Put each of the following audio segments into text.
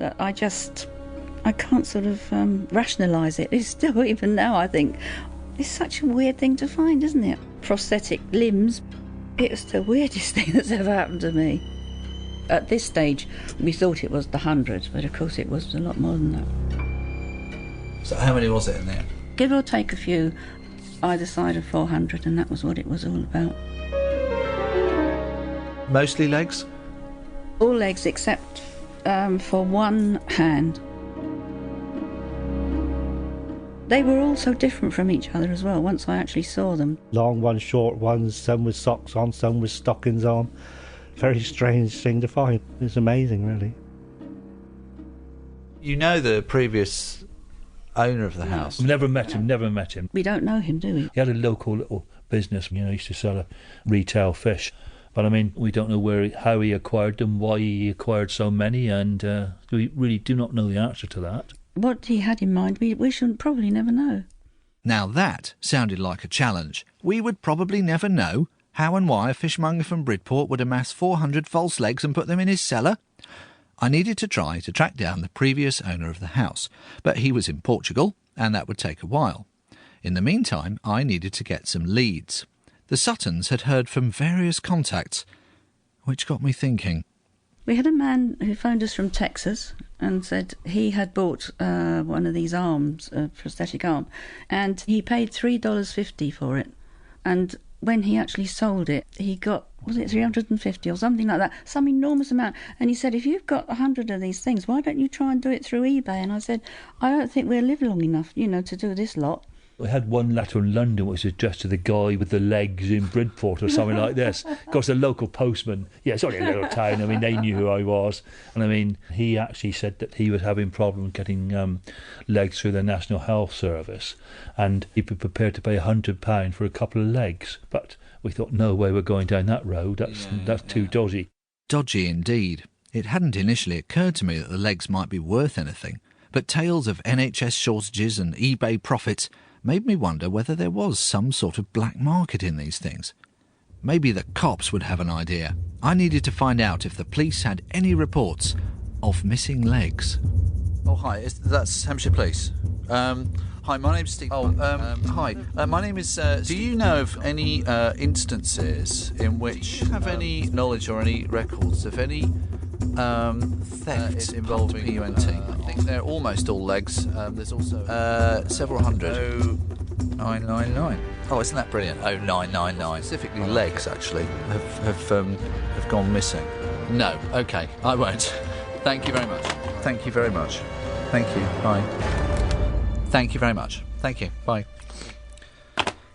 that I can't sort of rationalise it. It's still, even now, I think, it's such a weird thing to find, isn't it? Prosthetic limbs. It's the weirdest thing that's ever happened to me. At this stage, we thought it was the 100, but of course it was a lot more than that. So how many was it in there? Give or take a few, either side of 400, and that was what it was all about. Mostly legs? All legs except for one hand. They were all so different from each other as well, once I actually saw them. Long ones, short ones, some with socks on, some with stockings on. Very strange thing to find. It's amazing, really. You know the previous owner of the house? I've never met him. We don't know him, do we? He had a local little business, he used to sell retail fish. But I mean, we don't know how he acquired them, why he acquired so many, and we really do not know the answer to that. What he had in mind, we should probably never know. Now that sounded like a challenge. We would probably never know how and why a fishmonger from Bridport would amass 400 false legs and put them in his cellar. I needed to try to track down the previous owner of the house, but he was in Portugal, and that would take a while. In the meantime, I needed to get some leads. The Suttons had heard from various contacts, which got me thinking. We had a man who phoned us from Texas and said he had bought one of these arms, a prosthetic arm, and he paid $3.50 for it. And when he actually sold it, he got, was it 350 or something like that, some enormous amount. And he said, if you've got 100 of these things, why don't you try and do it through eBay? And I said, I don't think we'll live long enough, to do this lot. We had one letter in London which was addressed to the guy with the legs in Bridport or something like this. Of course, the local postman, it's only a little town, they knew who I was. And he actually said that he was having problems getting legs through the National Health Service, and he'd be prepared to pay £100 for a couple of legs. But we thought, no way we're going down that road, that's too dodgy. Dodgy indeed. It hadn't initially occurred to me that the legs might be worth anything, but tales of NHS shortages and eBay profits made me wonder whether there was some sort of black market in these things. Maybe the cops would have an idea. I needed to find out if the police had any reports of missing legs. Oh, hi, that's Hampshire Police. Hi, my name's Steve Punt. Hi, my name is... do you know of any instances in which... Do you have any knowledge or any records of any theft involving PUNT? I think they're almost all legs. There's also several hundred. 0999. Oh, isn't that brilliant? 0999. Specifically legs, actually, have gone missing. No, okay, I won't. Thank you very much. Thank you very much. Thank you. Bye. Thank you very much. Thank you. Bye.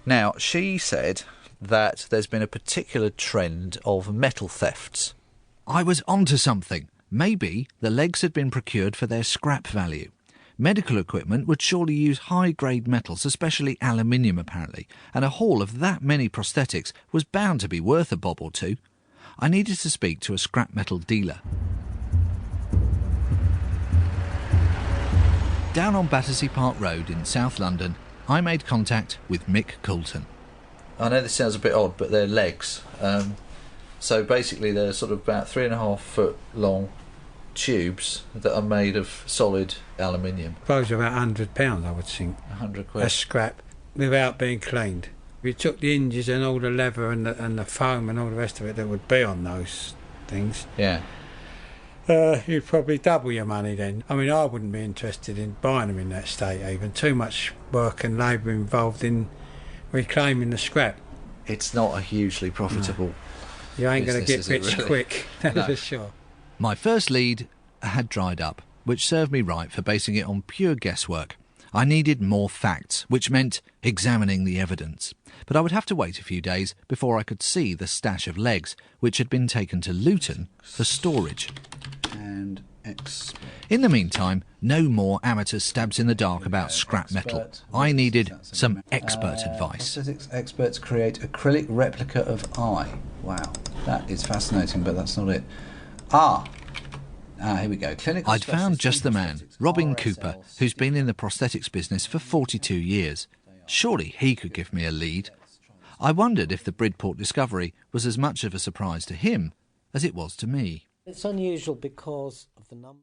Now, she said that there's been a particular trend of metal thefts. I was onto something. Maybe the legs had been procured for their scrap value. Medical equipment would surely use high-grade metals, especially aluminium apparently, and a haul of that many prosthetics was bound to be worth a bob or two. I needed to speak to a scrap metal dealer. Down on Battersea Park Road in South London, I made contact with Mick Coulton. I know this sounds a bit odd, but they're legs. So basically they're sort of about 3.5 foot long tubes that are made of solid aluminium. Suppose about £100, I would think. 100 quid. A scrap, without being cleaned. If you took the hinges and all the leather and the foam and all the rest of it that would be on those things, yeah, you'd probably double your money then. I wouldn't be interested in buying them in that state even. Too much work and labour involved in reclaiming the scrap. It's not a hugely profitable... No. You ain't going to get rich really? quick, that's for sure. My first lead had dried up, which served me right for basing it on pure guesswork. I needed more facts, which meant examining the evidence. But I would have to wait a few days before I could see the stash of legs, which had been taken to Luton for storage. And in the meantime, no more amateur stabs in the dark about scrap metal. I needed some expert advice. Prosthetics experts create acrylic replica of eye. Wow, that is fascinating, but that's not it. Here we go. Clinical I'd found just the man, Robin Cooper, who's been in the prosthetics business for 42 years. Surely he could give me a lead. I wondered if the Bridport discovery was as much of a surprise to him as it was to me. It's unusual because of the number.